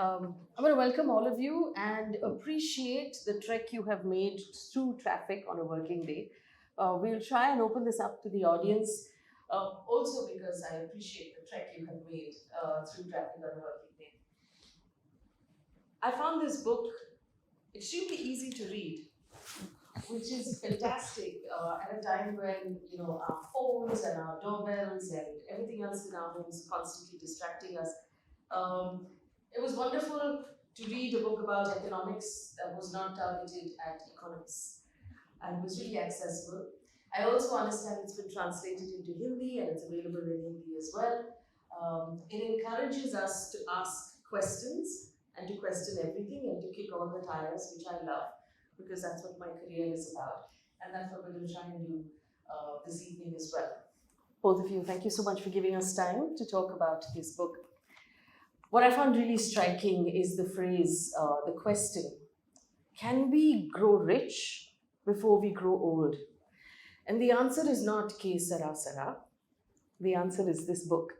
I want to welcome all of you and appreciate the trek you have made through traffic on a working day. We'll try and open this up to the audience, also because I appreciate the trek you have made through traffic on a working day. I found this book extremely easy to read, which is fantastic at a time when our phones and our doorbells and everything else in our homes are constantly distracting us. It was wonderful to read a book about economics that was not targeted at economists and was really accessible. I also understand it's been translated into Hindi and it's available in Hindi as well. It encourages us to ask questions and to question everything and to kick all the tires, which I love because that's what my career is about. And that's what we're going to try and do this evening as well. Both of you, thank you so much for giving us time to talk about this book. What I found really striking is the phrase, the question, can we grow rich before we grow old? And the answer is not ke sara sara. The answer is this book.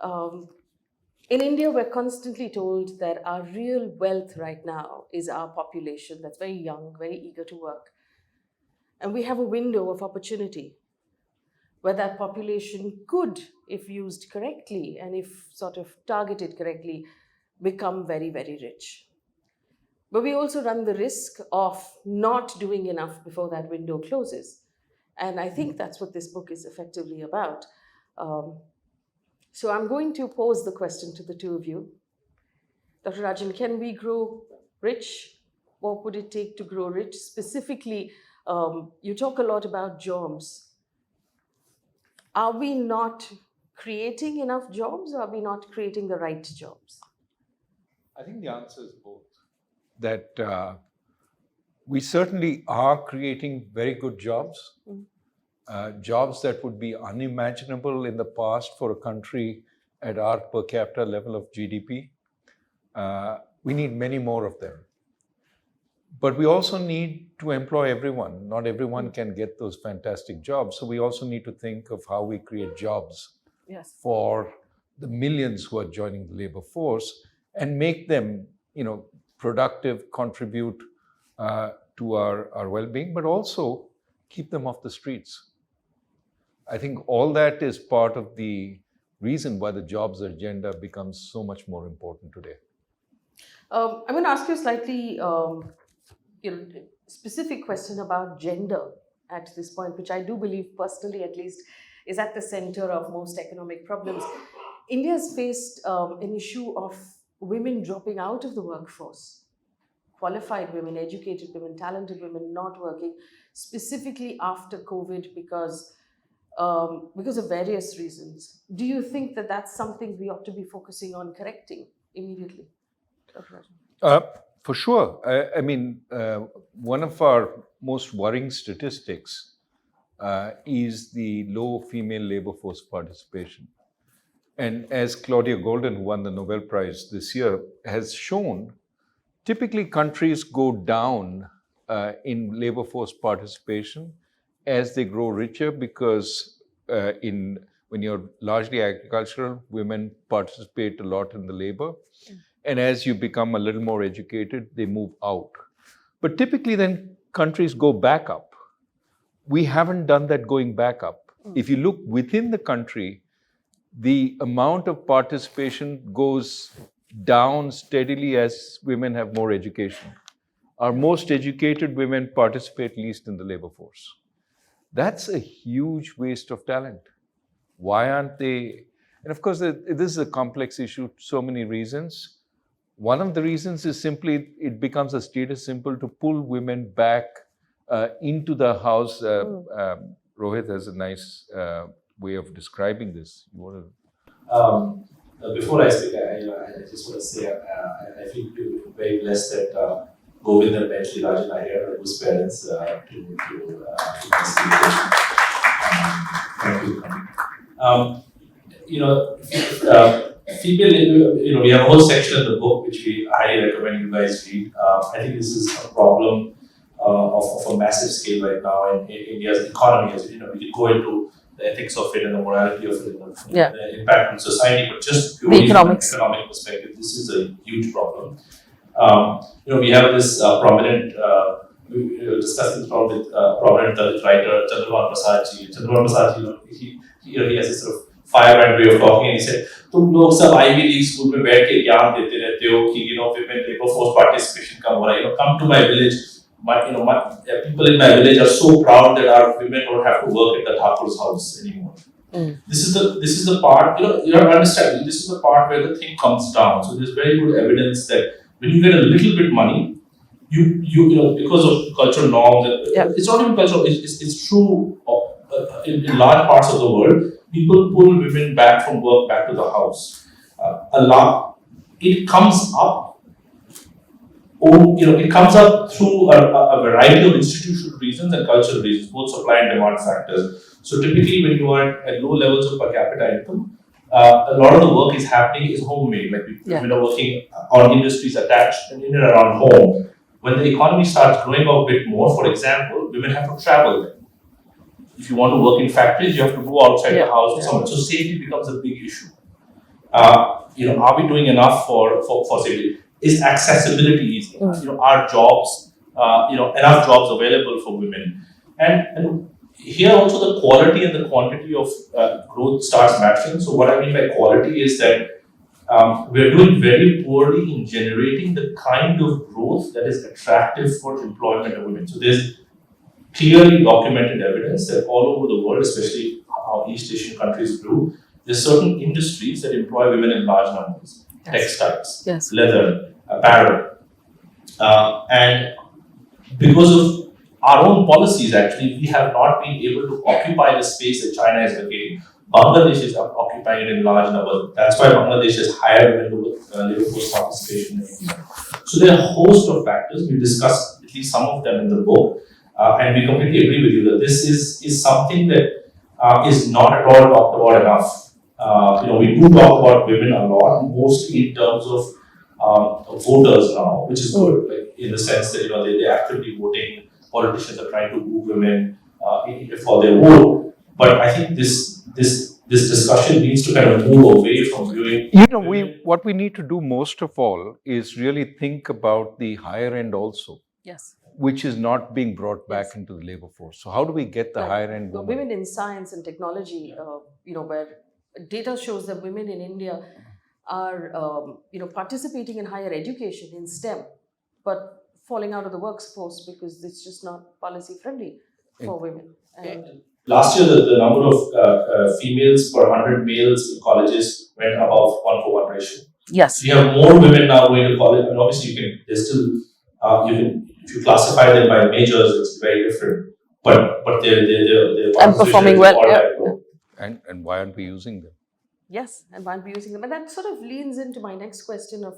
In India, we're constantly told that our real wealth right now is our population that's very young, very eager to work. And we have a window of opportunity where that population could, if used correctly and if sort of targeted correctly, become very, very rich. But we also run the risk of not doing enough before that window closes. And I think that's what this book is effectively about. So I'm going to pose the question to the two of you. Dr. Rajan, can we grow rich? What would it take to grow rich? Specifically, you talk a lot about jobs. Are we not creating enough jobs or are we not creating the right jobs? I think the answer is both. That we certainly are creating very good jobs, jobs that would be unimaginable in the past for a country at our per capita level of GDP. We need many more of them. But we also need to employ everyone. Not everyone can get those fantastic jobs. So we also need to think of how we create jobs for the millions who are joining the labor force and make them, productive, contribute to our well-being, but also keep them off the streets. I think all that is part of the reason why the jobs agenda becomes so much more important today. I'm going to ask you a slightly specific question about gender at this point, which I do believe personally at least is at the center of most economic problems. India has faced an issue of women dropping out of the workforce, qualified women, educated women, talented women not working, specifically after COVID because of various reasons. Do you think that that's something we ought to be focusing on correcting immediately? Dr. Rajan? For sure. I mean, one of our most worrying statistics is the low female labor force participation. And as Claudia Golden, who won the Nobel Prize this year, has shown, typically countries go down in labor force participation as they grow richer because when you're largely agricultural, women participate a lot in the labor. And as you become a little more educated, they move out. But typically then countries go back up. We haven't done that going back up. If you look within the country, the amount of participation goes down steadily as women have more education. Our most educated women participate least in the labor force. That's a huge waste of talent. Why aren't they? And of course, this is a complex issue, so many reasons. One of the reasons is simply it becomes a status symbol to pull women back into the house. Rohit has a nice way of describing this. You want to? Before I speak, I just want to say I feel very blessed that Govind and Bentley Rajan are here, whose parents to my celebration. Thank you. Female, we have a whole section in the book which we highly recommend you guys read. I think this is a problem of a massive scale right now in India's economy. As we can go into the ethics of it and the morality of it, and Yeah. the impact on society, but just The purely from an economics. economic perspective, this is a huge problem. We have this prominent, we were discussing this problem with prominent Dalit writer Chandramukhi Prasadji. Chandramukhi Prasadji, he has this sort of firebrand way of talking, and he said, तुम लोग सब Ivy League school में बैठ के ज्ञान देते रहते हो कि women labor force participation कम हो रहा है. Come to my village. My people in my village are so proud that our women don't have to work at the Thakur's house anymore. This is the part, you have to understand, this is the part where the thing comes down. So there's very good evidence that when you get a little bit money, you because of cultural norms, it's not even cultural, it's true in large parts of the world, people pull women back from work back to the house. It comes up. It comes up through a variety of institutional reasons and cultural reasons, both supply and demand factors. So typically, when you are at low levels of per capita income, a lot of the work is happening is homemade. Like women are working on industries attached in and around home. When the economy starts growing a bit more, for example, women have to travel. If you want to work in factories, you have to go outside the house to someone. So safety becomes a big issue. Are we doing enough for safety? Is accessibility easy? Are jobs, enough jobs available for women? And here also the quality and the quantity of growth starts matching. So what I mean by quality is that we're doing very poorly in generating the kind of growth that is attractive for employment of women. So there's clearly documented evidence that all over the world, especially how East Asian countries grew, there's certain industries that employ women in large numbers. Textiles, leather, apparel. And because of our own policies, actually, we have not been able to occupy the space that China is vacating. Bangladesh is occupying it in large numbers. That's why Bangladesh has higher women labor force participation. So there are a host of factors. We discussed at least some of them in the book. And we completely agree with you that this is something that is not at all talked about enough. We do talk about women a lot, mostly in terms of voters now, which is good, like, in the sense that they're actively voting. Politicians are trying to woo women for their vote. But I think this discussion needs to kind of move away from viewing. What we need to do most of all is really think about the higher end also. Yes. Which is not being brought back into the labor force. So how do we get the higher end women? Women in science and technology, where data shows that women in India are, participating in higher education in STEM, but falling out of the workforce because it's just not policy friendly for women. And last year, the number of females per 100 males in colleges went above 1:1 ratio. Yes. So you have more women now going to college. I mean, obviously, if you classify them by majors, it's very different. But they're and performing well. And why aren't we using them? Yes, and why aren't we using them? And that sort of leans into my next question of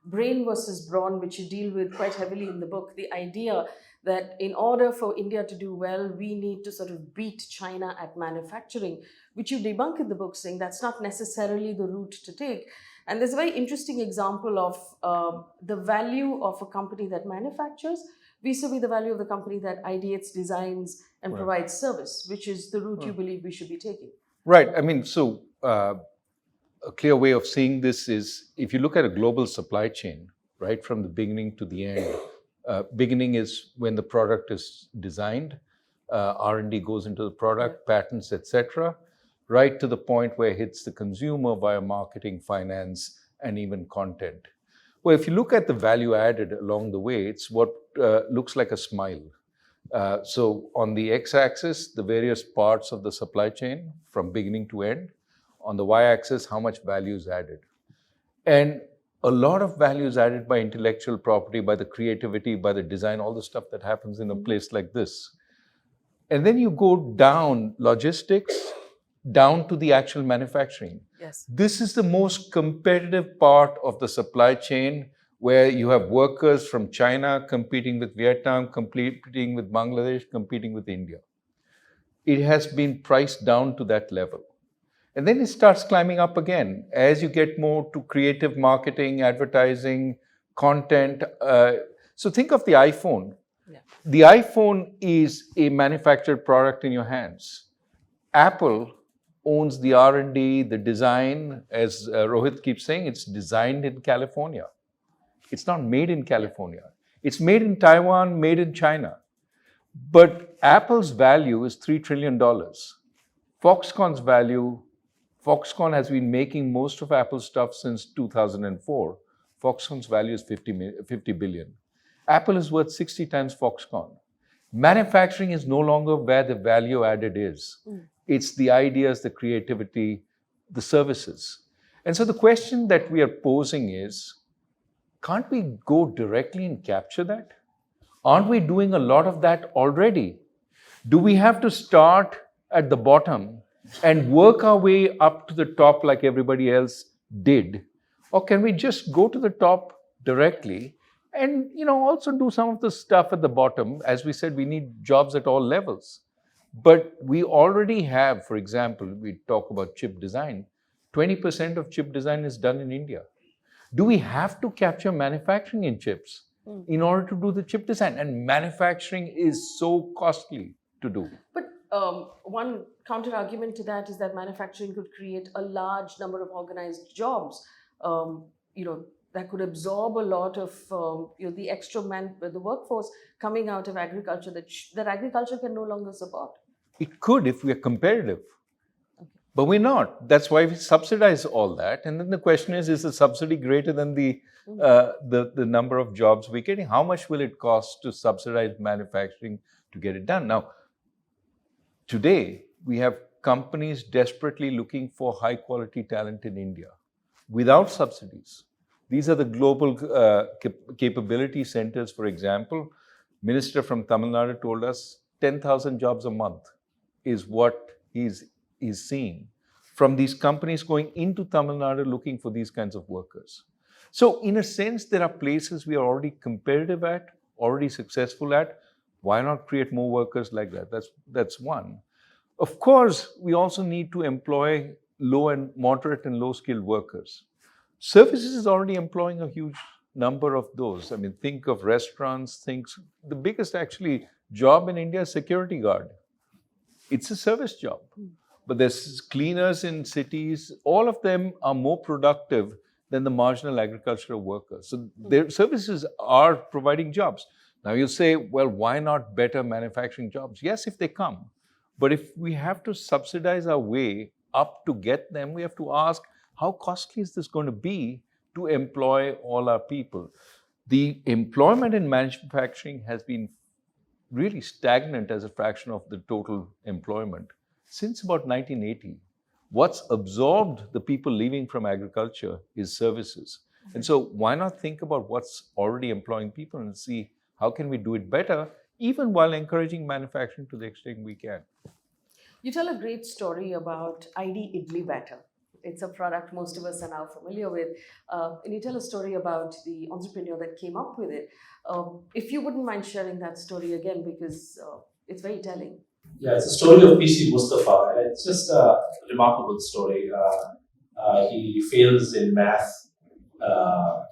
brain versus brawn, which you deal with quite heavily in the book. The idea that in order for India to do well, we need to sort of beat China at manufacturing, which you debunk in the book, saying that's not necessarily the route to take. And there's a very interesting example of the value of a company that manufactures vis-a-vis the value of the company that ideates, designs, and provides service, which is the route you believe we should be taking. Right. I mean, so a clear way of seeing this is if you look at a global supply chain, right from the beginning to the end, beginning is when the product is designed, R&D goes into the product, patents, etc., right to the point where it hits the consumer via marketing, finance, and even content. Well, if you look at the value added along the way, it's what looks like a smile. So on the x-axis, the various parts of the supply chain from beginning to end. On the y-axis, how much value is added. And a lot of value is added by intellectual property, by the creativity, by the design, all the stuff that happens in a place like this. And then you go down logistics, down to the actual manufacturing. Yes. This is the most competitive part of the supply chain where you have workers from China competing with Vietnam, competing with Bangladesh, competing with India. It has been priced down to that level. And then it starts climbing up again as you get more to creative marketing, advertising, content. So think of the iPhone. Yeah. The iPhone is a manufactured product in your hands. Apple owns the R&D, the design. As Rohit keeps saying, it's designed in California. It's not made in California. It's made in Taiwan, made in China. But Apple's value is $3 trillion. Foxconn's value, Foxconn has been making most of Apple's stuff since 2004. Foxconn's value is 50 billion. Apple is worth 60 times Foxconn. Manufacturing is no longer where the value added is. It's the ideas, the creativity, the services. And so the question that we are posing is, can't we go directly and capture that? Aren't we doing a lot of that already? Do we have to start at the bottom and work our way up to the top like everybody else did? Or can we just go to the top directly and also do some of the stuff at the bottom? As we said, we need jobs at all levels. But we already have, for example, we talk about chip design, 20% of chip design is done in India. Do we have to capture manufacturing in chips in order to do the chip design? And manufacturing is so costly to do. But one counter argument to that is that manufacturing could create a large number of organized jobs, that could absorb a lot of the extra the workforce coming out of agriculture that agriculture can no longer support. It could if we are competitive. But we're not. That's why we subsidize all that. And then the question is the subsidy greater than the number of jobs we're getting? How much will it cost to subsidize manufacturing to get it done? Now, today, we have companies desperately looking for high-quality talent in India without subsidies. These are the global capability centers, for example. Minister from Tamil Nadu told us 10,000 jobs a month is what he's seeing from these companies going into Tamil Nadu looking for these kinds of workers. So in a sense, there are places we are already competitive at, already successful at. Why not create more workers like that? That's one. Of course, we also need to employ low and moderate and low skilled workers. Services is already employing a huge number of those. I mean, think of restaurants, the biggest actually job in India is security guard. It's a service job. But there's cleaners in cities. All of them are more productive than the marginal agricultural workers. So their services are providing jobs. Now you'll say, well, why not better manufacturing jobs? Yes, if they come. But if we have to subsidize our way up to get them, we have to ask, how costly is this going to be to employ all our people? The employment in manufacturing has been really stagnant as a fraction of the total employment since about 1980. What's absorbed the people leaving from agriculture is services. And so why not think about what's already employing people and see how can we do it better, even while encouraging manufacturing to the extent we can. You tell a great story about iDee idli batter. It's a product most of us are now familiar with. And you tell a story about the entrepreneur that came up with it. If you wouldn't mind sharing that story again, because it's very telling. Yeah, it's a story of PC Mustafa. It's just a remarkable story. He fails in math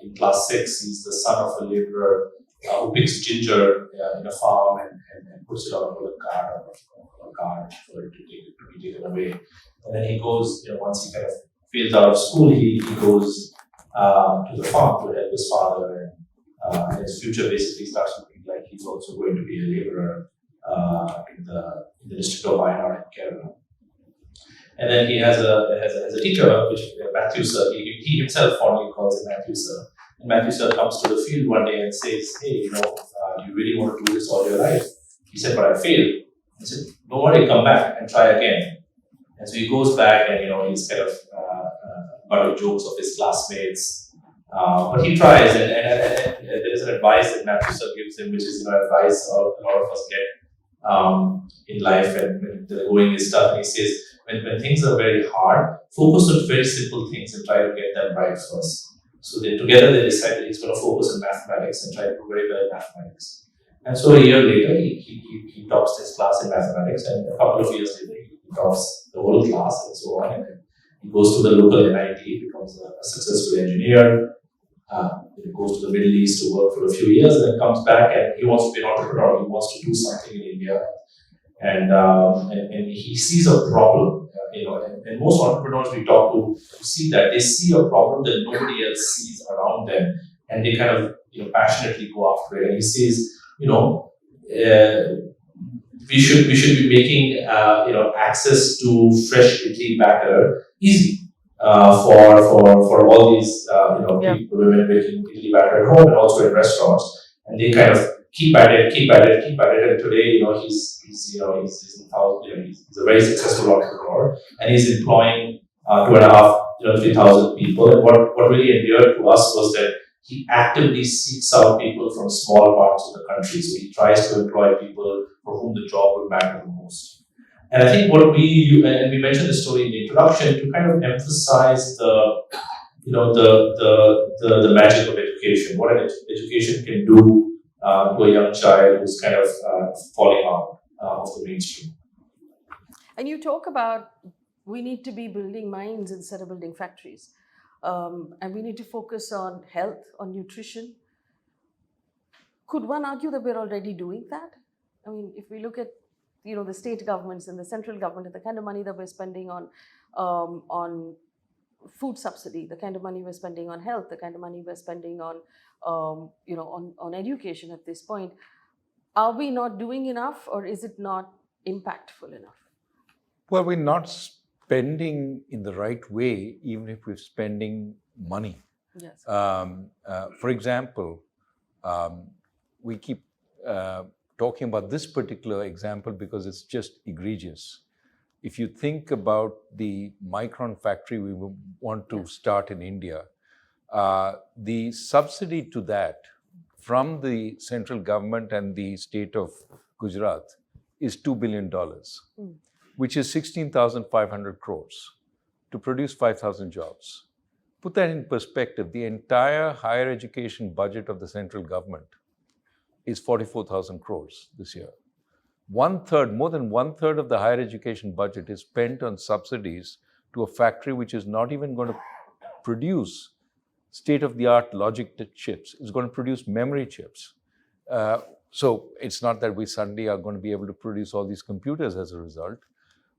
in class 6. He's the son of a laborer who picks ginger in a farm and puts it on a bullock cart or a cart for it to be taken away. And then he goes, once he kind of fails out of school, he goes to the farm to help his father. And his future basically starts looking like he's also going to be a laborer in the district of Wayanad in Kerala. And then he has a teacher, which Matthew sir, he himself fondly calls him Matthew sir. And Matthew sir comes to the field one day and says, hey, you really want to do this all your life? He said, but I failed. He said, don't worry, come back and try again. And so he goes back and, he's kind of about jokes of his classmates. But he tries, and there is an advice that Matthew sir gives him, which is, advice a lot of us get in life and when the going is tough. And he says, when things are very hard, focus on very simple things and try to get them right first. So together they decided he's going to focus on mathematics and try to do very well in mathematics. And so a year later, he tops his class in mathematics, and a couple of years later, he tops the whole class and so on. And he goes to the local NIT, becomes a successful engineer, he goes to the Middle East to work for a few years, and then comes back and he wants to be an entrepreneur. He wants to do something in India. and he sees a problem. And most entrepreneurs we talk to see that they see a problem that nobody else sees around them, and they kind of passionately go after it. And he says, we should be making access to fresh idli batter easy for all these people, women making idli batter at home and also in restaurants, and they kind of keep at it. And today, he's a very successful entrepreneur, and he's employing 3,000 people. And what really endeared to us was that he actively seeks out people from small parts of the country. So he tries to employ people for whom the job would matter the most. And I think we mentioned the story in the introduction to kind of emphasize the magic of education, what an education can do to a young child who's kind of falling out of the mainstream. And you talk about we need to be building minds instead of building factories. And we need to focus on health, on nutrition. Could one argue that we're already doing that? I mean, if we look at the state governments and the central government, and the kind of money that we're spending on food subsidy, the kind of money we're spending on health, the kind of money we're spending on on education at this point, are we not doing enough, or is it not impactful enough? Well, we're not spending in the right way, even if we're spending money. Yes. For example, we keep talking about this particular example because it's just egregious. If you think about the Micron factory we want to start in India, the subsidy to that from the central government and the state of Gujarat is $2 billion, which is 16,500 crores to produce 5,000 jobs. Put that in perspective, the entire higher education budget of the central government is 44,000 crores this year. More than one third of the higher education budget is spent on subsidies to a factory which is not even going to produce state-of-the-art logic chips. It's going to produce memory chips. So it's not that we suddenly are going to be able to produce all these computers as a result.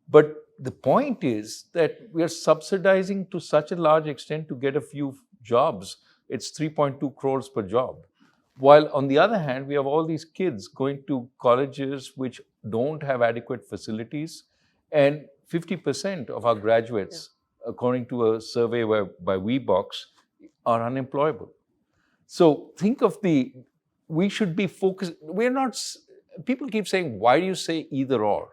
But the point is that we are subsidizing to such a large extent to get a few jobs. It's 3.2 crores per job. While on the other hand, we have all these kids going to colleges which don't have adequate facilities, and 50% of our graduates, according to a survey by WeBox, are unemployable. So think of we should be focused. People keep saying, why do you say either or?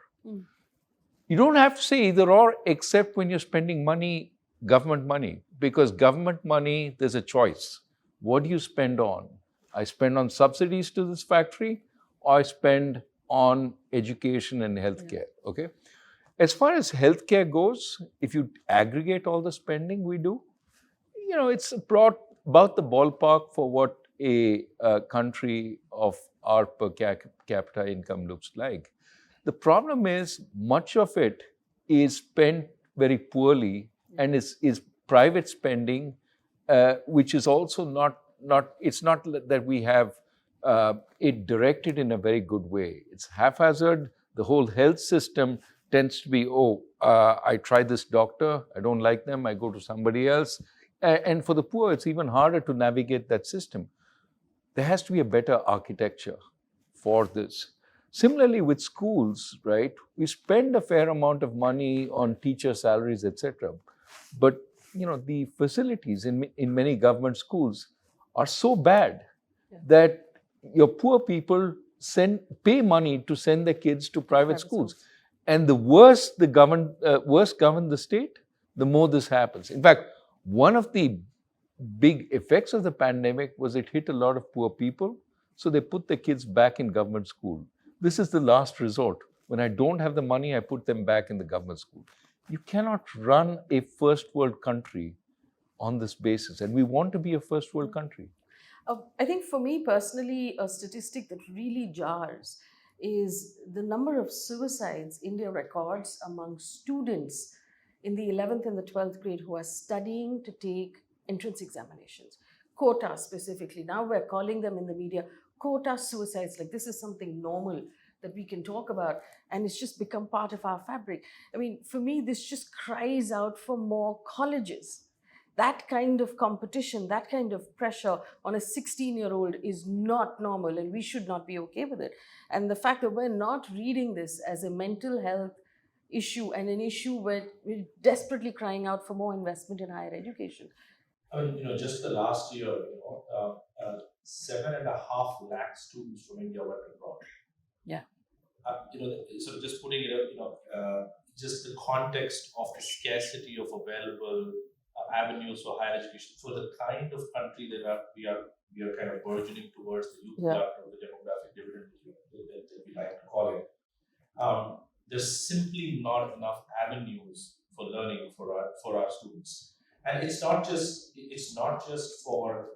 You don't have to say either or except when you're spending money, government money, because government money, there's a choice. What do you spend on? I spend on subsidies to this factory, or I spend on education and healthcare, okay? As far as healthcare goes, if you aggregate all the spending we do, it's about the ballpark for what a country of our per capita income looks like. The problem is much of it is spent very poorly, and is private spending, which is also it's not that we have it directed in a very good way. It's haphazard. The whole health system tends to be, I try this doctor, I don't like them, I go to somebody else. And for the poor, it's even harder to navigate that system. There has to be a better architecture for this. Similarly with schools, right? We spend a fair amount of money on teacher salaries, etc. But the facilities in many government schools are so bad that your poor people pay money to send their kids to private schools. And the worse govern the state, the more this happens. In fact, one of the big effects of the pandemic was it hit a lot of poor people, so they put their kids back in government school. This is the last resort. When I don't have the money, I put them back in the government school. You cannot run a first world country on this basis, and we want to be a first world country. I think for me personally, a statistic that really jars is the number of suicides India records among students in the 11th and the 12th grade who are studying to take entrance examinations. Quota specifically. Now we're calling them in the media quota suicides, like this is something normal that we can talk about, and it's just become part of our fabric. I mean, for me, this just cries out for more colleges. That kind of competition, that kind of pressure on a 16-year-old is not normal, and we should not be okay with it. And the fact that we're not reading this as a mental health issue and an issue where we're desperately crying out for more investment in higher education. I mean, just the last year, 7.5 lakh students from India went abroad. Yeah. Sort of just putting it, just the context of the scarcity of available avenues for higher education for the kind of country that we are kind of burgeoning towards, the youth glut or the demographic dividend that we like to call it. There's simply not enough avenues for learning for our students, and it's not just for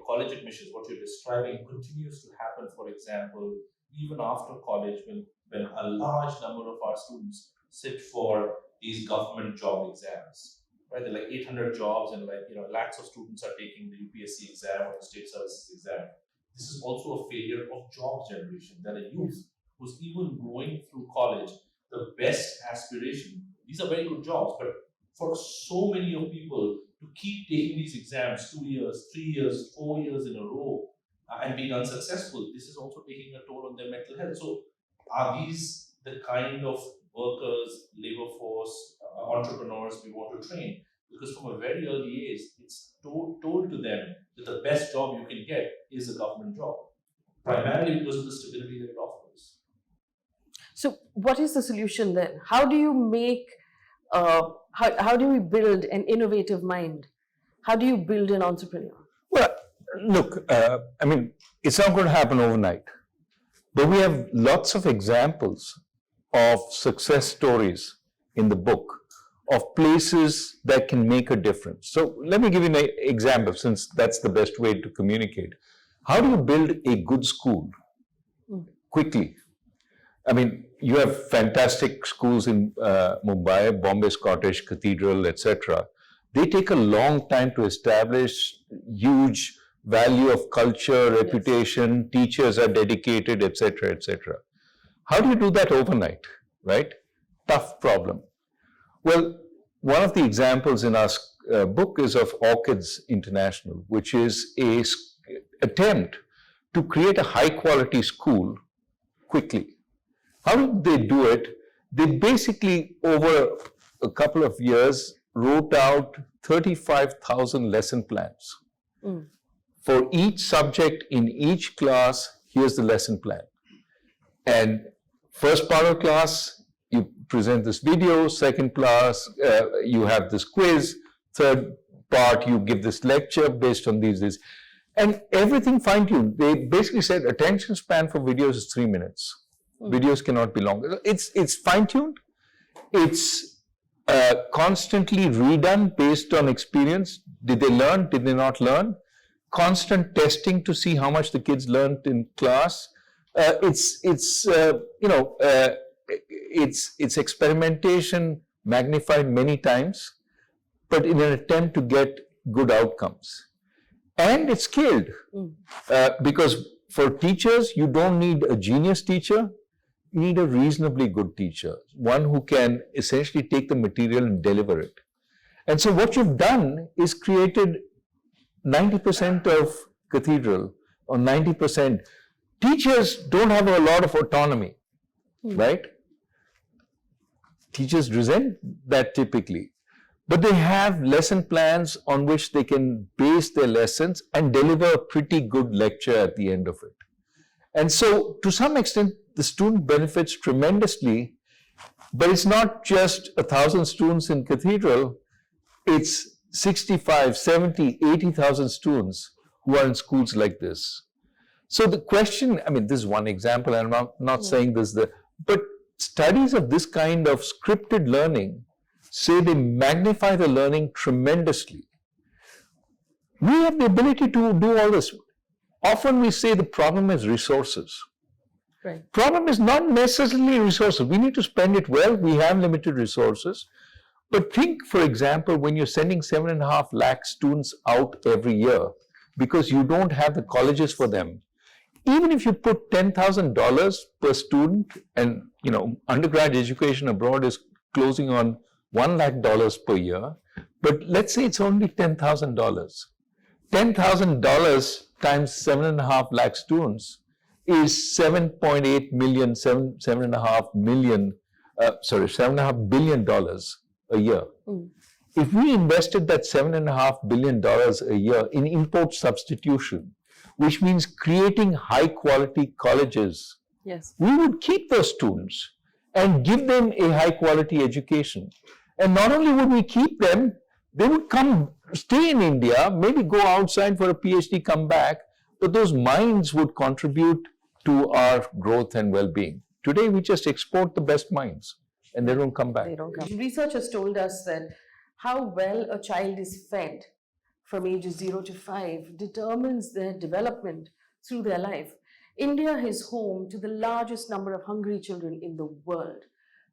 college admissions. What you're describing continues to happen. For example, even after college, when a large number of our students sit for these government job exams, right? There are like 800 jobs, and lakhs of students are taking the UPSC exam or the state services exam. This is also a failure of job generation. That a youth who's even going through college, the best aspiration, these are very good jobs, but for so many of people to keep taking these exams 2 years, 3 years, 4 years in a row and being unsuccessful, this is also taking a toll on their mental health. So are these the kind of workers, labor force, entrepreneurs we want to train? Because from a very early age, it's told to them that the best job you can get is a government job, primarily because of the stability that it offers. So what is the solution then? How do you make, how do we build an innovative mind? How do you build an entrepreneur? Well, look, I mean, it's not going to happen overnight, but we have lots of examples of success stories in the book of places that can make a difference. So let me give you an example, since that's the best way to communicate. How do you build a good school quickly? I mean, you have fantastic schools in Mumbai, Bombay Scottish, Cathedral, etc. They take a long time to establish, huge value of culture, reputation, teachers are dedicated, etc., etc. How do you do that overnight, right? Tough problem. Well, one of the examples in our book is of Orchids International, which is a attempt to create a high-quality school quickly. How did they do it? They basically, over a couple of years, wrote out 35,000 lesson plans. For each subject in each class, here's the lesson plan. And first part of class, you present this video. Second class, you have this quiz. Third part, you give this lecture based on these. And everything fine-tuned. They basically said attention span for videos is 3 minutes. Videos cannot be longer. It's fine-tuned. It's constantly redone based on experience. Did they learn? Did they not learn? Constant testing to see how much the kids learned in class. It's experimentation magnified many times, but in an attempt to get good outcomes. And it's scaled because for teachers, you don't need a genius teacher. You need a reasonably good teacher, one who can essentially take the material and deliver it. And so what you've done is created 90% of Cathedral, or 90%. Teachers don't have a lot of autonomy, right? Teachers resent that typically, but they have lesson plans on which they can base their lessons and deliver a pretty good lecture at the end of it. And so to some extent, the student benefits tremendously, but it's not just 1,000 students in Cathedral, it's 65, 70, 80,000 students who are in schools like this. So the question, I mean, this is one example, and I'm not saying this, but studies of this kind of scripted learning say they magnify the learning tremendously. We have the ability to do all this. Often we say the problem is resources. Right. Problem is not necessarily resources. We need to spend it well. We have limited resources. But think, for example, when you're sending 7.5 lakh students out every year because you don't have the colleges for them, Even if you put $10,000 per student, and undergrad education abroad is closing on $1 lakh per year, but let's say it's only $10,000. $10,000 times 7.5 lakh students is 7.8 million, $7.5 billion a year. If we invested that $7.5 billion a year in import substitution, which means creating high quality colleges, Yes. we would keep those students and give them a high quality education. And not only would we keep them, they would stay in India, maybe go outside for a PhD, come back, but those minds would contribute to our growth and well-being. Today, we just export the best minds and they don't come back. They don't come. Research has told us that how well a child is fed from ages 0 to 5 determines their development through their life. India is home to the largest number of hungry children in the world.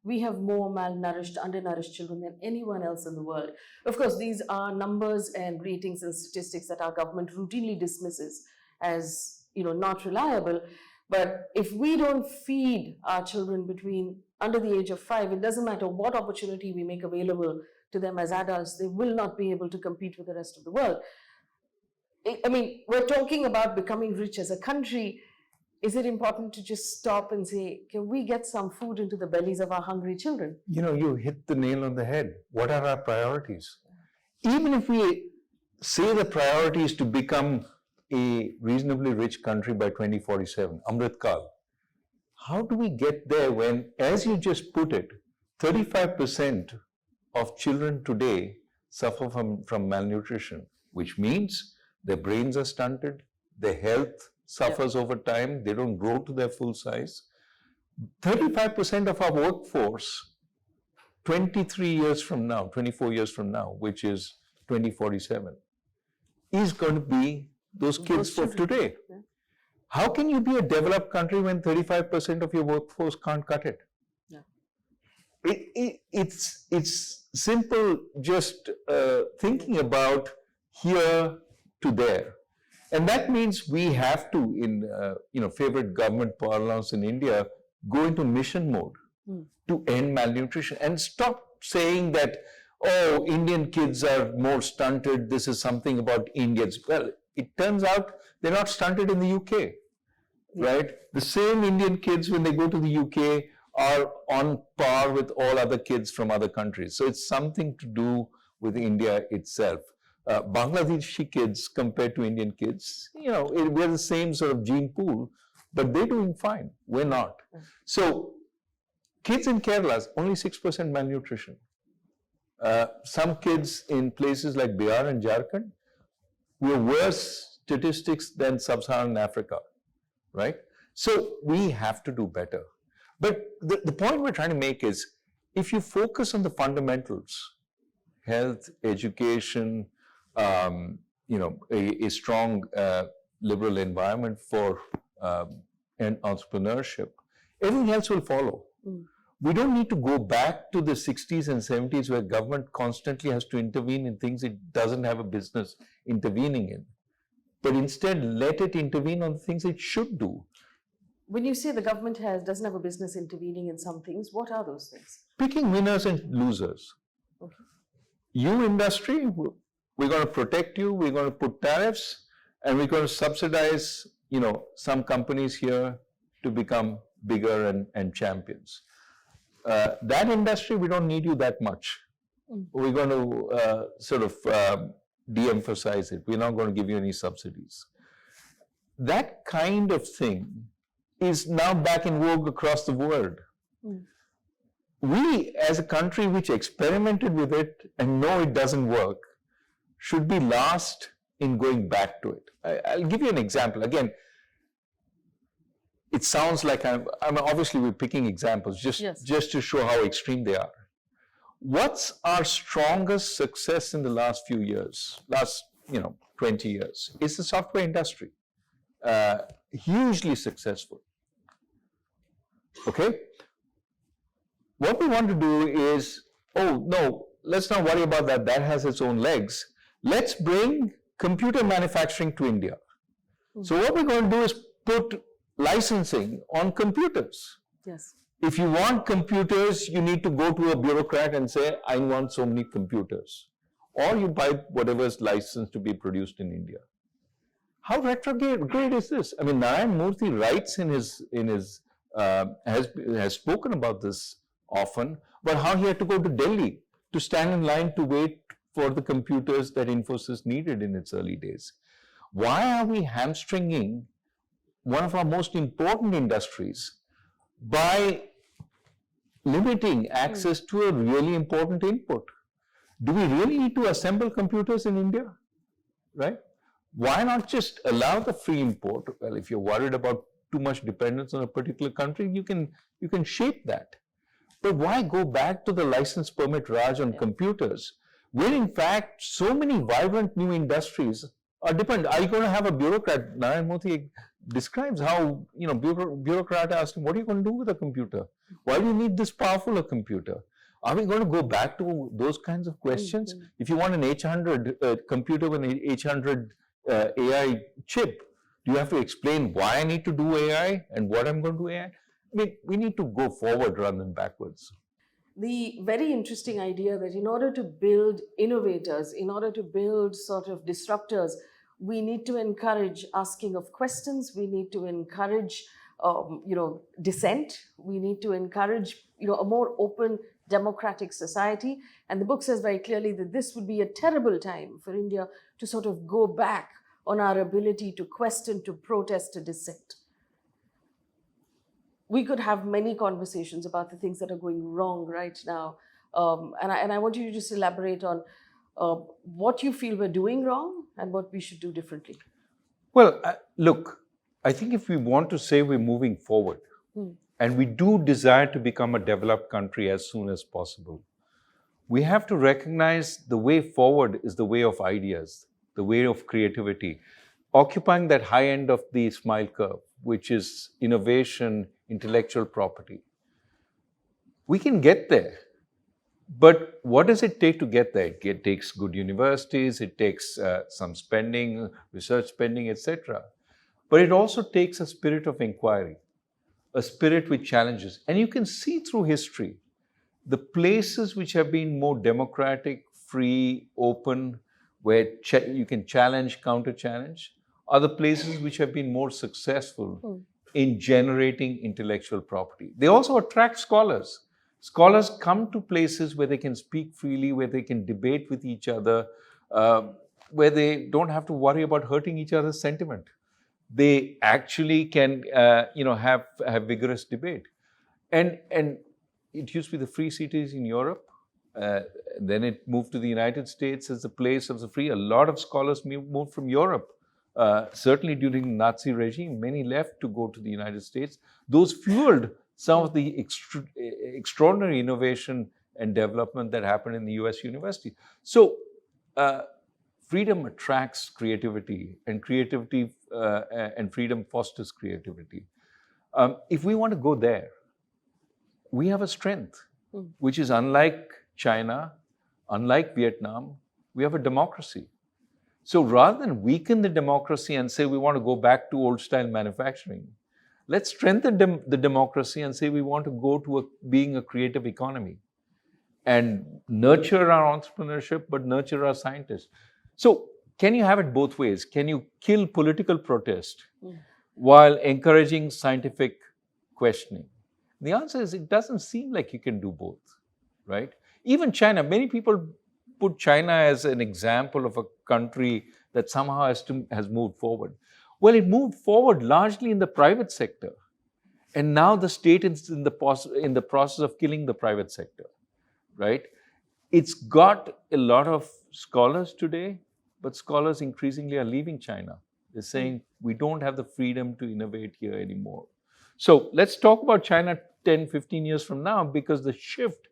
We have more malnourished, undernourished children than anyone else in the world. Of course, these are numbers and ratings and statistics that our government routinely dismisses as, not reliable. But if we don't feed our children under the age of 5, it doesn't matter what opportunity we make available to them as adults, they will not be able to compete with the rest of the world. I mean, we're talking about becoming rich as a country. Is it important to just stop and say, can we get some food into the bellies of our hungry children? You hit the nail on the head. What are our priorities? Even if we say the priority is to become a reasonably rich country by 2047, Amrit Kal, how do we get there when, as you just put it, 35% of children today suffer from malnutrition, which means their brains are stunted, their health suffers over time, they don't grow to their full size. 35% of our workforce, 24 years from now, which is 2047, is going to be those kids for today. Yeah. How can you be a developed country when 35% of your workforce can't cut it? Yeah. It's simple, just thinking about here to there. And that means we have to, in favorite government parlance in India, go into mission mode to end malnutrition and stop saying that, oh, Indian kids are more stunted, this is something about Indians. Well, it turns out they're not stunted in the UK, right? The same Indian kids, when they go to the UK, are on par with all other kids from other countries. So it's something to do with India itself. Bangladeshi kids compared to Indian kids, we're the same sort of gene pool, but they're doing fine. We're not. So kids in Kerala, only 6% malnutrition. Some kids in places like Bihar and Jharkhand, we're worse statistics than sub-Saharan Africa, right? So we have to do better. But the point we're trying to make is, if you focus on the fundamentals, health, education, a strong liberal environment for and entrepreneurship, everything else will follow. We don't need to go back to the 60s and 70s where government constantly has to intervene in things it doesn't have a business intervening in, but instead let it intervene on the things it should do. When you say the government doesn't have a business intervening in some things, what are those things? Picking winners and losers. Okay. You industry, we're going to protect you, we're going to put tariffs, and we're going to subsidize, some companies here to become bigger and champions. That industry, we don't need you that much. We're going to de-emphasize it. We're not going to give you any subsidies. That kind of thing is now back in vogue across the world. We, as a country which experimented with it and know it doesn't work, should be last in going back to it. I'll give you an example. Again, it sounds like obviously we're picking examples just to show how extreme they are. What's our strongest success in the last few years, 20 years? It's the software industry. Hugely successful. Okay? What we want to do is, oh no, let's not worry about that. That has its own legs. Let's bring computer manufacturing to India. So what we're going to do is put licensing on computers. Yes. If you want computers, you need to go to a bureaucrat and say, I want so many computers. Or you buy whatever is licensed to be produced in India. How retrograde is this? I mean, Narayan Murthy writes has spoken about this often, but how he had to go to Delhi to stand in line to wait for the computers that Infosys needed in its early days. Why are we hamstringing one of our most important industries by limiting access to a really important input? Do we really need to assemble computers in India? Right? Why not just allow the free import? Well, if you're worried about too much dependence on a particular country, you can shape that. But why go back to the license permit Raj on computers, when in fact so many vibrant new industries are dependent? Are you going to have a bureaucrat? Narayan Murthy describes how, bureaucrat asked him, what are you going to do with a computer? Why do you need this powerful a computer? Are we going to go back to those kinds of questions? If you want an H100 computer with an H100 AI chip, do you have to explain why I need to do AI and what I'm going to do AI? I mean, we need to go forward rather than backwards. The very interesting idea that in order to build innovators, in order to build sort of disruptors, we need to encourage asking of questions. We need to encourage, dissent. We need to encourage, a more open, democratic society. And the book says very clearly that this would be a terrible time for India to sort of go back on our ability to question, to protest, to dissent. We could have many conversations about the things that are going wrong right now. And I want you to just elaborate on what you feel we're doing wrong and what we should do differently. Well, look, I think if we want to say we're moving forward, and we do desire to become a developed country as soon as possible, we have to recognize the way forward is the way of ideas, the way of creativity, occupying that high end of the smile curve, which is innovation, intellectual property. We can get there, but what does it take to get there? It takes good universities, it takes some spending, research spending, etc. But it also takes a spirit of inquiry, a spirit which challenges. And you can see through history, the places which have been more democratic, free, open, where you can challenge, counter-challenge, are the places which have been more successful in generating intellectual property. They also attract scholars. Scholars come to places where they can speak freely, where they can debate with each other, where they don't have to worry about hurting each other's sentiment. They actually can, have vigorous debate. And it used to be the free cities in Europe. Then it moved to the United States as the place of the free. A lot of scholars moved from Europe. Certainly during the Nazi regime, many left to go to the United States. Those fueled some of the extraordinary innovation and development that happened in the US university. So freedom attracts creativity, and creativity and freedom fosters creativity. If we want to go there, we have a strength, which is unlike China, unlike Vietnam, we have a democracy. So rather than weaken the democracy and say we want to go back to old-style manufacturing, let's strengthen the democracy and say we want to go to being a creative economy and nurture our entrepreneurship, but nurture our scientists. So can you have it both ways? Can you kill political protest while encouraging scientific questioning? The answer is it doesn't seem like you can do both, right? Even China, many people put China as an example of a country that somehow has moved forward. Well, it moved forward largely in the private sector. And now the state is in the process of killing the private sector, right? It's got a lot of scholars today, but scholars increasingly are leaving China. They're saying, we don't have the freedom to innovate here anymore. So let's talk about China 10, 15 years from now, because the shift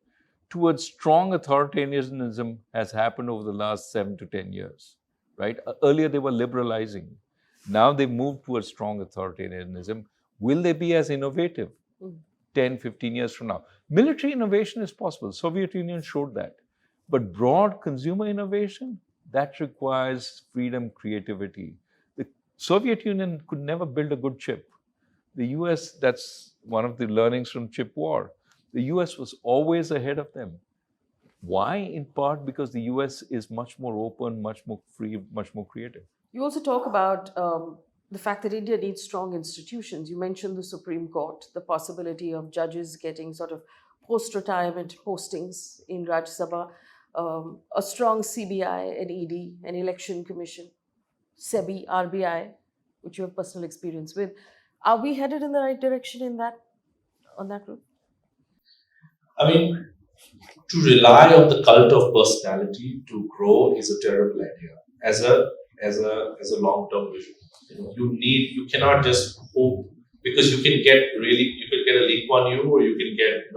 towards strong authoritarianism has happened over the last 7 to 10 years, right? Earlier, they were liberalizing. Now they've moved towards strong authoritarianism. Will they be as innovative 10, 15 years from now? Military innovation is possible. Soviet Union showed that. But broad consumer innovation, that requires freedom, creativity. The Soviet Union could never build a good chip. The US, that's one of the learnings from chip war. The US was always ahead of them. Why? In part because the US is much more open, much more free, much more creative. You also talk about the fact that India needs strong institutions. You mentioned the Supreme Court, the possibility of judges getting sort of post-retirement postings in Rajya Sabha, a strong CBI and ED, an election commission, SEBI, RBI, which you have personal experience with. Are we headed in the right direction on that route? I mean, to rely on the cult of personality to grow is a terrible idea as a long-term vision. You cannot just hope, because you can get a Lee Kuan Yew, or you can get,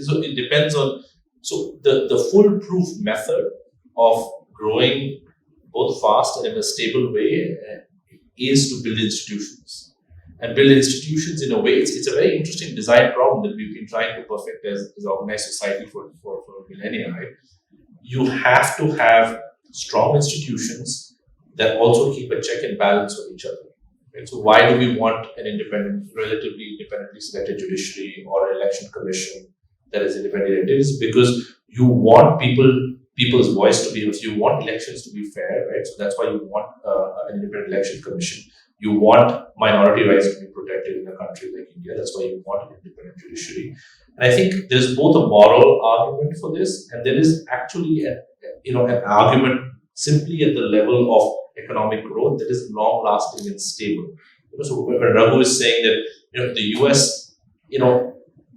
so it depends on, so the foolproof method of growing both fast and in a stable way is to build institutions. And build institutions in a way, it's a very interesting design problem that we've been trying to perfect as organized society for millennia, right? You have to have strong institutions that also keep a check and balance on each other. Right? So why do we want an relatively independently selected judiciary or an election commission that is independent? It is because you want people's voice to be, you want elections to be fair, right? So that's why you want an independent election commission. You want minority rights to be protected in a country like India. That's why you want an independent judiciary. And I think there's both a moral argument for this, and there is actually an argument simply at the level of economic growth that is long-lasting and stable. So when Raghu is saying that the US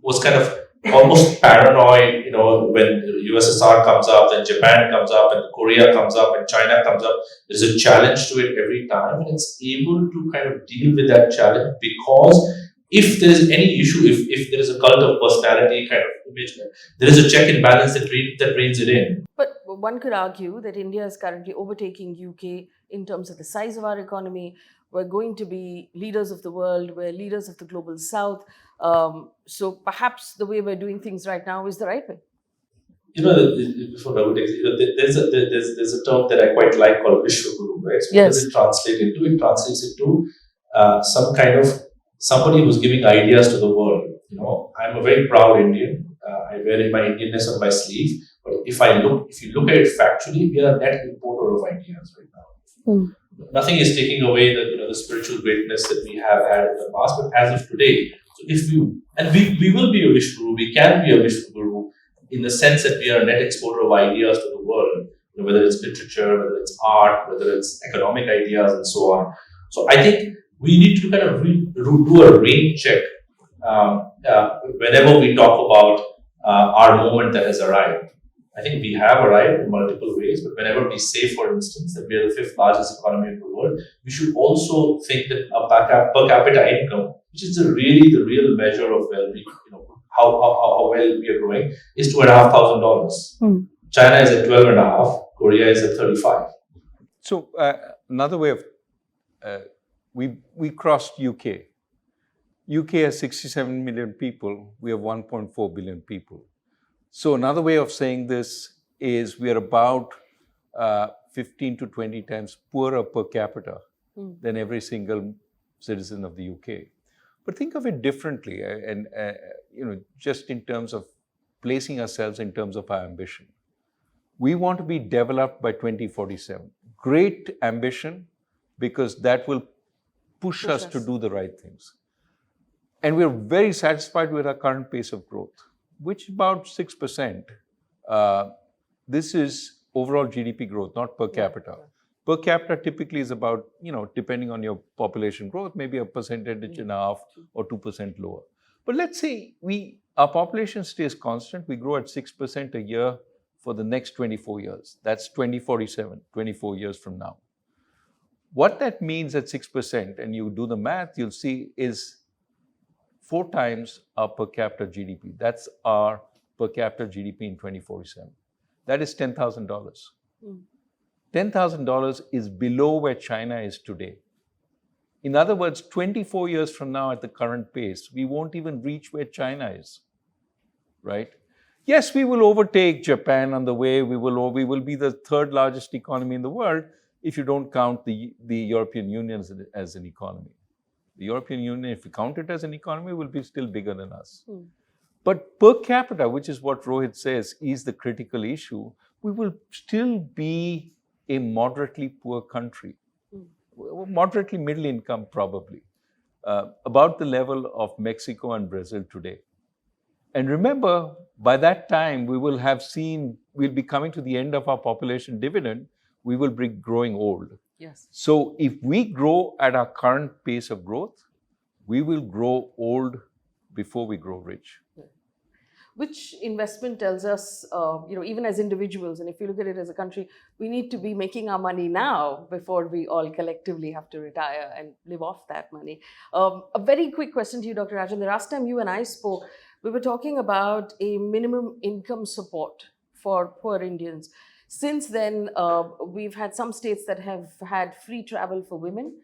was kind of almost paranoid, when USSR comes up, then Japan comes up, and Korea comes up, and China comes up. There's a challenge to it every time, and it's able to kind of deal with that challenge, because if there is any issue, if there is a cult of personality kind of image, there is a check and balance that reins it in. But one could argue that India is currently overtaking UK in terms of the size of our economy. We're going to be leaders of the world. We're leaders of the global south. So perhaps the way we're doing things right now is the right way. Before Raghu takes it, there's a term that I quite like called Vishwaguru, right? So what does it translate into? It translates into some kind of somebody who's giving ideas to the world. I'm a very proud Indian. I wear my Indianness on my sleeve. But if you look at it factually, we are a net importer of ideas right now. Nothing is taking away the spiritual greatness that we have had in the past, but as of today, so we will be a Vishwaguru, we can be a Vishwaguru in the sense that we are a net exporter of ideas to the world, whether it's literature, whether it's art, whether it's economic ideas, and so on. So I think we need to kind of do a rain check whenever we talk about our moment that has arrived. I think we have arrived in multiple ways, but whenever we say, for instance, that we are the 5th largest economy in the world, we should also think that a per capita income, which is the real measure of well-being, how well we are growing, is $2,500. China is at 12.5, Korea is at 35. So another way of we crossed UK. UK has 67 million people. We have 1.4 billion people. So another way of saying this is we are about 15 to 20 times poorer per capita than every single citizen of the UK. But think of it differently, and just in terms of placing ourselves in terms of our ambition. We want to be developed by 2047. Great ambition, because that will push us to do the right things. And we're very satisfied with our current pace of growth, which is about 6%. This is overall GDP growth, not per capita. Per capita typically is about, depending on your population growth, maybe 1.5% or 2% lower. But let's say our population stays constant, we grow at 6% a year for the next 24 years. That's 2047, 24 years from now. What that means at 6%, and you do the math, you'll see is 4 times our per capita GDP. That's our per capita GDP in 2047. That is $10,000. $10,000 is below where China is today. In other words, 24 years from now at the current pace, we won't even reach where China is, right? Yes, we will overtake Japan on the way. We will be the 3rd largest economy in the world if you don't count the European Union as an economy. The European Union, if you count it as an economy, will be still bigger than us. But per capita, which is what Rohit says is the critical issue, we will still be a moderately poor country, moderately middle income probably, about the level of Mexico and Brazil today. And remember, by that time, we'll be coming to the end of our population dividend, we will be growing old. Yes. So if we grow at our current pace of growth, we will grow old before we grow rich. Which investment tells us, even as individuals, and if you look at it as a country, we need to be making our money now before we all collectively have to retire and live off that money. A very quick question to you, Dr. Rajan. The last time you and I spoke, we were talking about a minimum income support for poor Indians. Since then, we've had some states that have had free travel for women,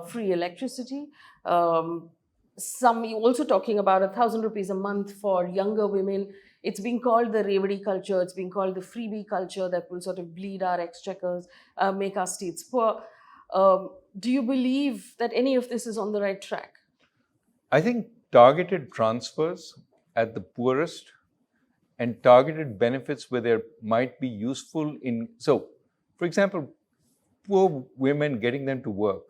free electricity. You also talking about 1,000 rupees a month for younger women. It's being called the Revadi culture. It's being called the freebie culture that will sort of bleed our exchequers, make our states poor. Do you believe that any of this is on the right track? I think targeted transfers at the poorest and targeted benefits where there might be useful so, for example, poor women, getting them to work.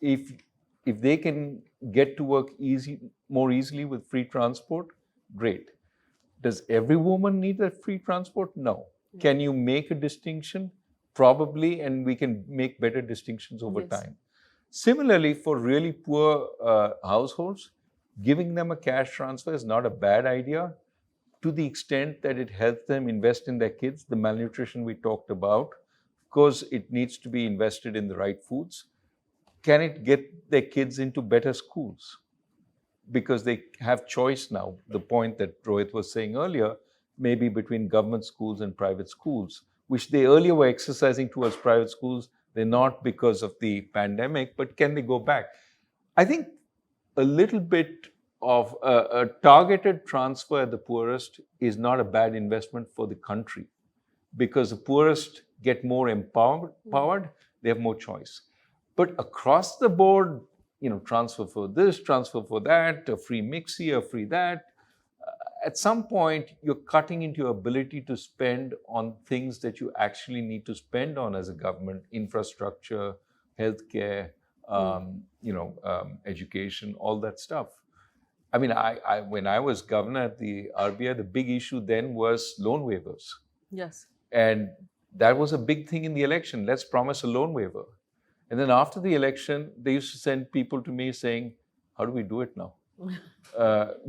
If they can get to work more easily with free transport, great. Does every woman need that free transport? No. Can you make a distinction? Probably, and we can make better distinctions over time. Similarly, for really poor households, giving them a cash transfer is not a bad idea to the extent that it helps them invest in their kids. The malnutrition we talked about, of course, it needs to be invested in the right foods. Can it get their kids into better schools? Because they have choice now. The point that Rohit was saying earlier, maybe between government schools and private schools, which they earlier were exercising towards private schools. They're not because of the pandemic, but can they go back? I think a little bit of a targeted transfer at the poorest is not a bad investment for the country, because the poorest get more empowered, they have more choice. But across the board, transfer for this, transfer for that, a free mixie, a free that. At some point, you're cutting into your ability to spend on things that you actually need to spend on as a government: infrastructure, healthcare, education, all that stuff. I mean, when I was governor at the RBI, the big issue then was loan waivers. Yes. And that was a big thing in the election. Let's promise a loan waiver. And then after the election, they used to send people to me saying, how do we do it now?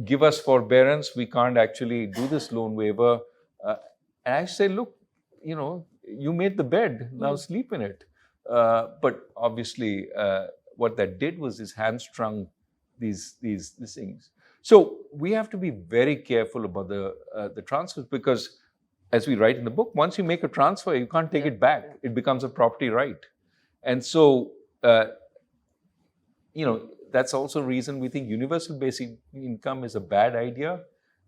Give us forbearance. We can't actually do this loan waiver. And I say, look, you made the bed. Now sleep in it. But obviously, what that did was is hamstrung these things. So we have to be very careful about the transfers, because as we write in the book, once you make a transfer, you can't take it back. It becomes a property right. And so, that's also a reason we think universal basic income is a bad idea,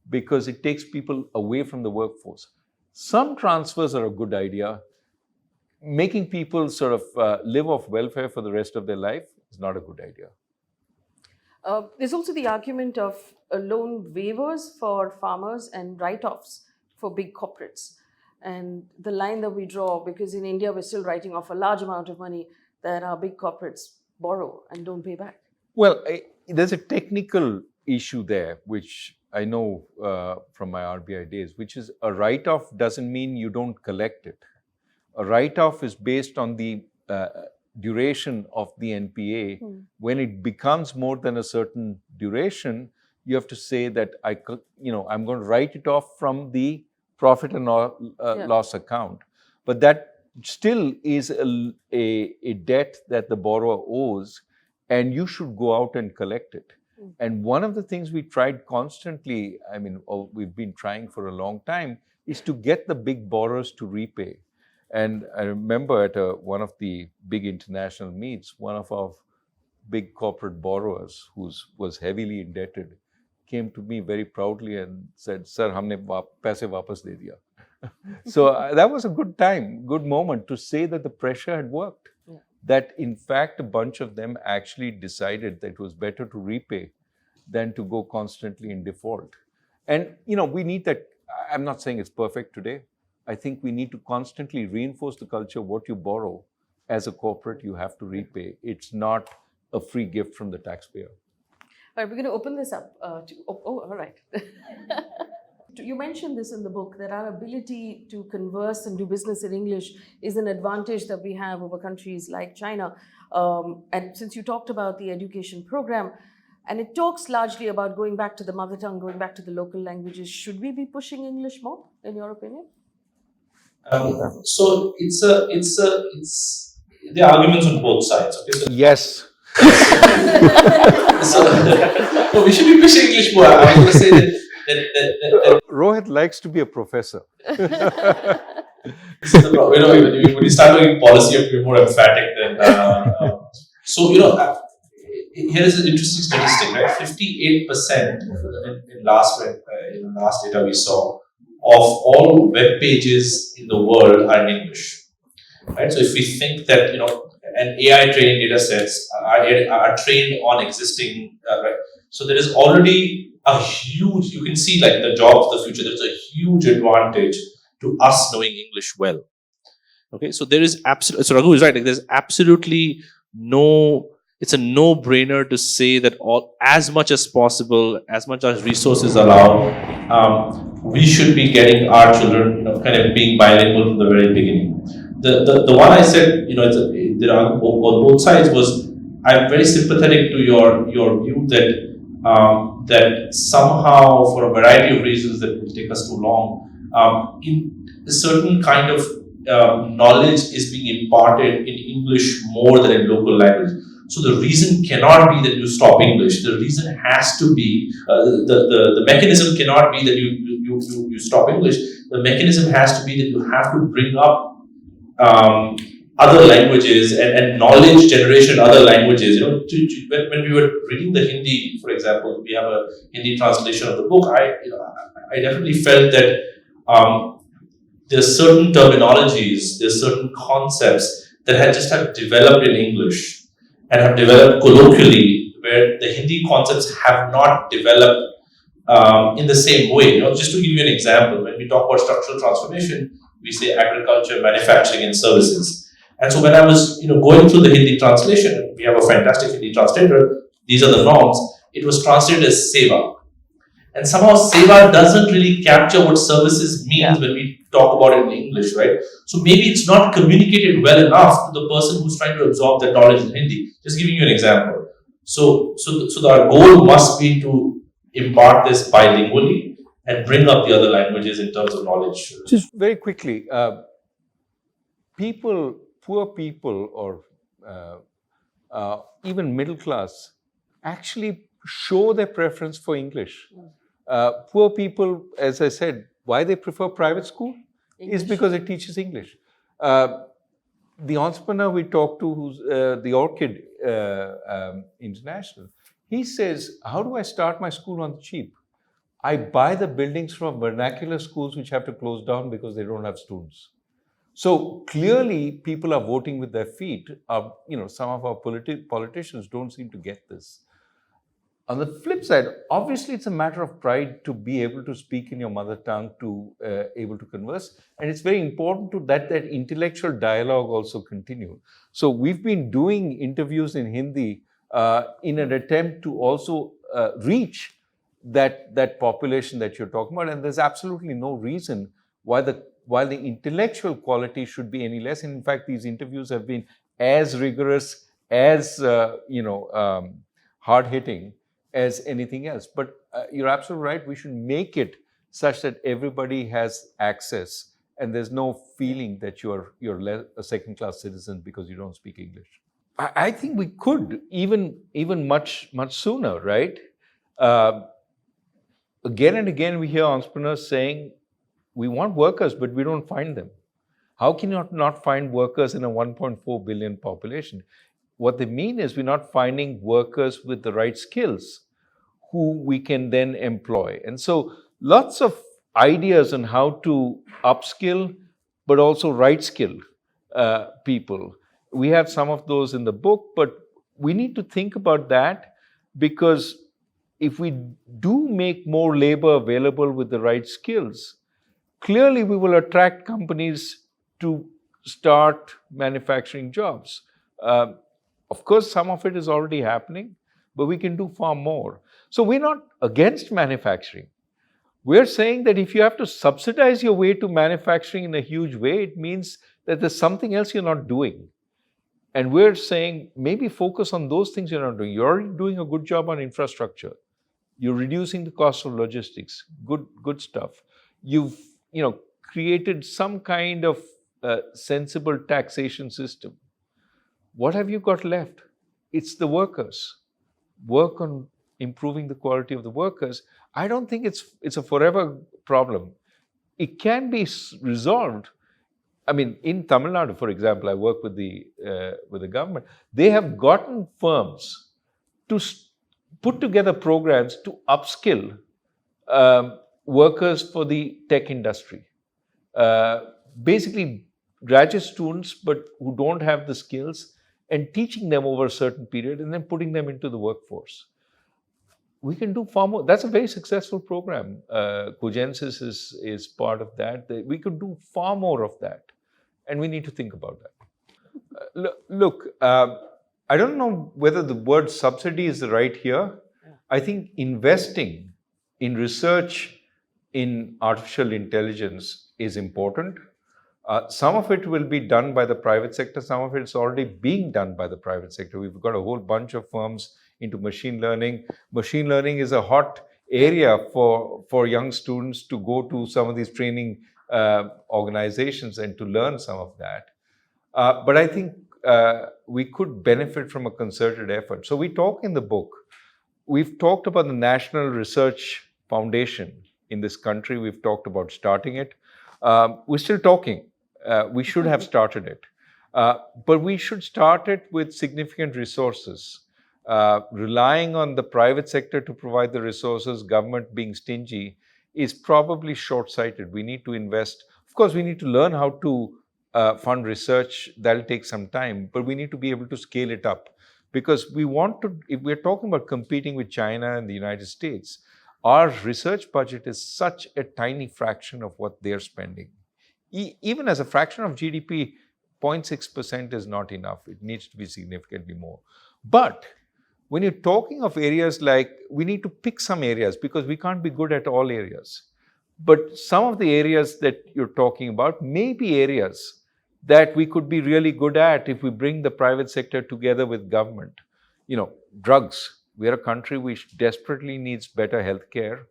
because it takes people away from the workforce. Some transfers are a good idea. Making people sort of live off welfare for the rest of their life is not a good idea. There's also the argument of loan waivers for farmers and write-offs for big corporates. And the line that we draw, because in India we're still writing off a large amount of money that our big corporates borrow and don't pay back. Well, there's a technical issue there, which I know from my RBI days, which is a write-off doesn't mean you don't collect it. A write-off is based on the duration of the NPA. When it becomes more than a certain duration, you have to say that I'm going to write it off from the profit and loss account. But that still is a debt that the borrower owes, and you should go out and collect it. And one of the things we tried constantly, we've been trying for a long time, is to get the big borrowers to repay. And I remember at one of the big international meets, one of our big corporate borrowers, who was heavily indebted, came to me very proudly and said, "Sir, हमने पैसे वापस दे दिया." So that was a good time, good moment to say that the pressure had worked. Yeah. That in fact, a bunch of them actually decided that it was better to repay than to go constantly in default. And, we need that. I'm not saying it's perfect today. I think we need to constantly reinforce the culture. What you borrow as a corporate, you have to repay. It's not a free gift from the taxpayer. All right, we're going to open this up all right. You mentioned this in the book, that our ability to converse and do business in English is an advantage that we have over countries like China. And since you talked about the education program, and it talks largely about going back to the mother tongue, going back to the local languages, should we be pushing English more, in your opinion? So it's the arguments on both sides. Okay, so Yes. so we should be pushing English more. I was going to say that Rohit likes to be a professor. this is the problem. When you start doing policy, you're more emphatic than. Here is an interesting statistic, right? 58% in last data we saw of all web pages in the world are in English, right? So if we think that and AI training data sets are trained on existing, right? So there is already a huge, you can see like the jobs of the future, there's a huge advantage to us knowing English well. Okay, so there is so Raghu is right, like there's absolutely it's a no-brainer to say that as much as possible, as much as resources allow, we should be getting our children kind of being bilingual from the very beginning. The one I said, there are on both sides was, I'm very sympathetic to your view that that somehow, for a variety of reasons that will take us too long, in a certain kind of knowledge is being imparted in English more than in local language. So the reason cannot be that you stop English. The reason has to be the mechanism cannot be that you stop English. The mechanism has to be that you have to bring up other languages and knowledge generation in other languages. When we were reading the Hindi, for example, we have a Hindi translation of the book. I definitely felt that there's certain terminologies, there's certain concepts that have developed in English and have developed colloquially, where the Hindi concepts have not developed in the same way. Just to give you an example, when we talk about structural transformation, we say agriculture, manufacturing, and services. And so when I was going through the Hindi translation, we have a fantastic Hindi translator, these are the norms, it was translated as seva. And somehow seva doesn't really capture what services means when we talk about it in English, right? So maybe it's not communicated well enough to the person who's trying to absorb that knowledge in Hindi. Just giving you an example. So our goal must be to impart this bilingually and bring up the other languages in terms of knowledge. Just very quickly, poor people, or even middle class, actually show their preference for English. Poor people, as I said, why they prefer private school is because it teaches English. The entrepreneur we talked to, who's the Orchid International, he says, how do I start my school on the cheap? I buy the buildings from vernacular schools which have to close down because they don't have students. So clearly, people are voting with their feet. Some of our politicians don't seem to get this. On the flip side, obviously, it's a matter of pride to be able to speak in your mother tongue, to able to converse. And it's very important to that intellectual dialogue also continue. So we've been doing interviews in Hindi in an attempt to also reach that population that you're talking about. And there's absolutely no reason why the intellectual quality should be any less. And in fact, these interviews have been as rigorous, as hard-hitting as anything else. But you're absolutely right. We should make it such that everybody has access, and there's no feeling that you're a second-class citizen because you don't speak English. I think we could even much sooner, right? Again and again, we hear entrepreneurs saying, we want workers, but we don't find them. How can you not find workers in a 1.4 billion population? What they mean is we're not finding workers with the right skills who we can then employ. And so lots of ideas on how to upskill, but also right skill people. We have some of those in the book, but we need to think about that, because if we do make more labor available with the right skills, clearly we will attract companies to start manufacturing jobs. Of course, some of it is already happening, but we can do far more. So we're not against manufacturing. We're saying that if you have to subsidize your way to manufacturing in a huge way, it means that there's something else you're not doing. And we're saying maybe focus on those things you're not doing. You're already doing a good job on infrastructure. You're reducing the cost of logistics. Good stuff. You've created some kind of sensible taxation system. What have you got left? It's the workers. Work on improving the quality of the workers. I don't think it's a forever problem. It can be resolved. I mean, in Tamil Nadu, for example, I work with the government. They have gotten firms to put together programs to upskill workers for the tech industry. Basically, graduate students, but who don't have the skills, and teaching them over a certain period and then putting them into the workforce. We can do far more. That's a very successful program. Cogensis is part of that. We could do far more of that. And we need to think about that. Look, I don't know whether the word subsidy is the right here. I think investing in research in artificial intelligence is important. Some of it will be done by the private sector. Some of it is already being done by the private sector. We've got a whole bunch of firms into machine learning. Machine learning is a hot area for young students to go to some of these training organizations and to learn some of that. But I think we could benefit from a concerted effort. So we talk in the book, we've talked about the National Research Foundation in this country. We've talked about starting it. We're still talking. We should have started it. But we should start it with significant resources. Relying on the private sector to provide the resources, government being stingy, is probably short-sighted. We need to invest. Of course, we need to learn how to fund research. That'll take some time, but we need to be able to scale it up. Because we want to, if we're talking about competing with China and the United States, our research budget is such a tiny fraction of what they're spending. Even as a fraction of GDP, 0.6% is not enough. It needs to be significantly more. But when you're talking of areas like, we need to pick some areas because we can't be good at all areas. But some of the areas that you're talking about may be areas that we could be really good at if we bring the private sector together with government. Drugs. We're a country which desperately needs better healthcare.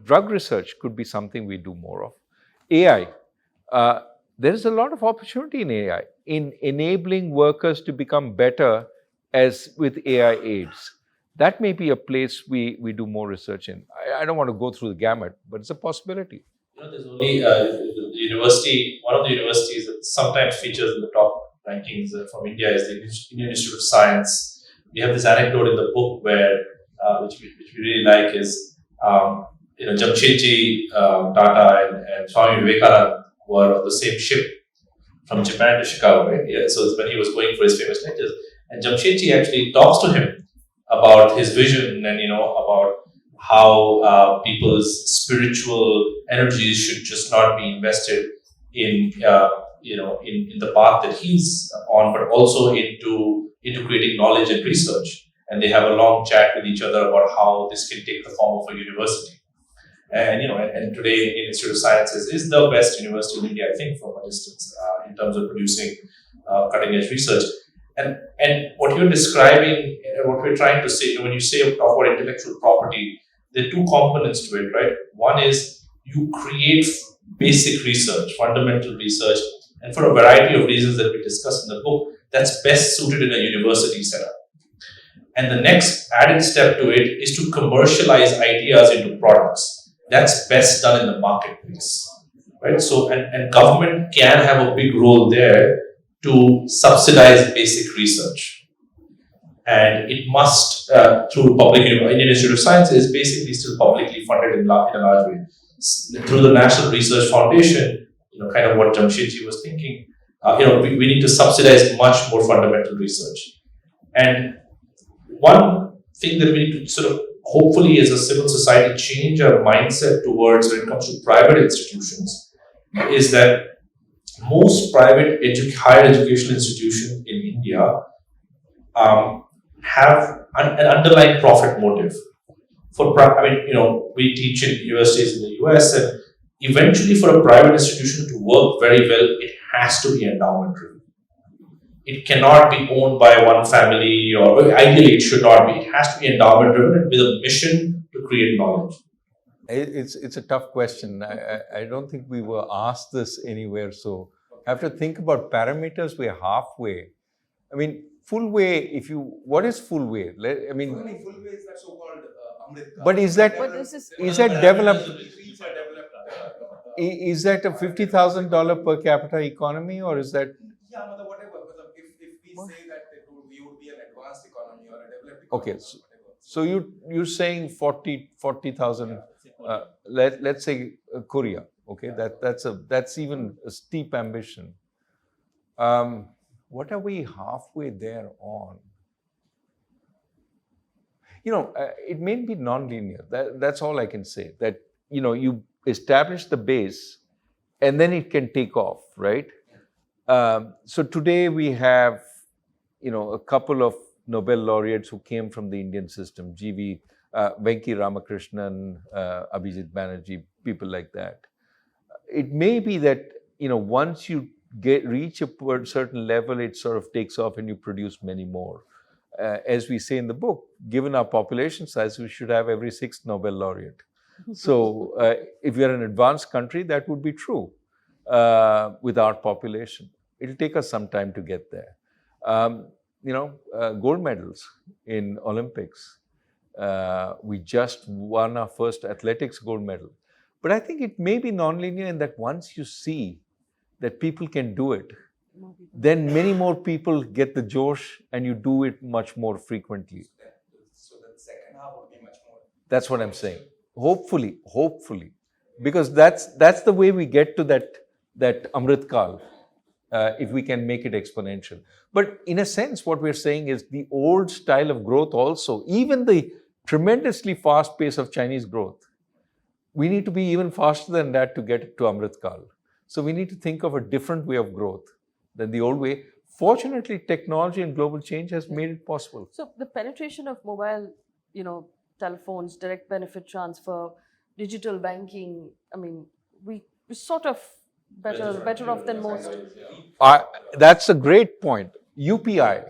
Drug research could be something we do more of. AI. There is a lot of opportunity in AI, in enabling workers to become better as with AI aids. That may be a place we do more research in. I don't want to go through the gamut, but it's a possibility. There's only the university, one of the universities that sometimes features in the top rankings from India is the Indian Institute of Science. We have this anecdote in the book where, which we really like, is Jamshedji Tata and Swami Vivekananda were on the same ship from Japan to Chicago, right? Yeah, so it's when he was going for his famous lectures, and Jamshedji actually talks to him about his vision and about how people's spiritual energies should just not be invested in in the path that he's on, but also into creating knowledge and research. And they have a long chat with each other about how this can take the form of a university. And and today Indian Institute of Sciences is the best university in India, I think, from a distance, in terms of producing cutting edge research. And what you're describing, what we're trying to say, when you talk about intellectual property, there are two components to it, right? One is you create basic research, fundamental research, and for a variety of reasons that we discuss in the book, that's best suited in a university setup. And the next added step to it is to commercialize ideas into products. That's best done in the marketplace, right? So, and government can have a big role there to subsidize basic research. And it must, through public, Indian Institute of Science is basically still publicly funded in a large way. through the National Research Foundation, kind of what Jamshedji was thinking, we need to subsidize much more fundamental research. And one thing that we need to sort of, hopefully as a civil society, change our mindset towards when it comes to private institutions is that most private higher education institutions in India have an underlying profit motive. We teach in universities in the US, and eventually for a private institution to work very well, it has to be endowment driven. It cannot be owned by one family, or ideally it should not be. It has to be endowment driven with a mission to create knowledge. It's a tough question. I don't think we were asked this anywhere. So I have to think about parameters. We're halfway. I mean, full way, what is full way? Full way is that so-called Amrit. But is that developed? Is that a $50,000 per capita economy, or is that? Yeah, whatever. If we say that we would be an advanced economy or a developed economy. Okay, so you're saying 40,000. Let's say Korea. Okay, that's even a steep ambition. What are we halfway there on? It may be non-linear. That's all I can say. That you establish the base, and then it can take off, right? So today we have, a couple of Nobel laureates who came from the Indian system: Venki Ramakrishnan, Abhijit Banerjee, people like that. It may be that once you reach a certain level, it sort of takes off and you produce many more. As we say in the book, given our population size, we should have every sixth Nobel laureate. So if we are an advanced country, that would be true with our population. It'll take us some time to get there. Gold medals in Olympics. We just won our first athletics gold medal. But I think it may be nonlinear in that once you see that people can do it, then many more people get the josh and you do it much more frequently. So the second half would be much more. That's what I'm saying. Hopefully. Because that's the way we get to that Amrit Kal, if we can make it exponential. But in a sense, what we're saying is the old style of growth also, even the tremendously fast pace of Chinese growth, we need to be even faster than that to get to Amrit Kal. So we need to think of a different way of growth than the old way. Fortunately, technology and global change has made it possible. So the penetration of mobile, telephones, direct benefit transfer, digital banking, we're sort of better off than most. That's a great point. UPI.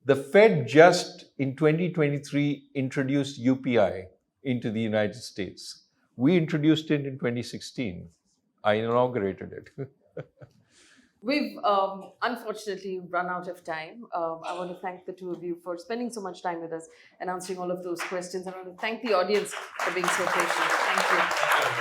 The Fed just in 2023 introduced UPI into the United States. We introduced it in 2016. I inaugurated it. We've unfortunately run out of time. I want to thank the two of you for spending so much time with us and answering all of those questions. I want to thank the audience for being so patient. Thank you.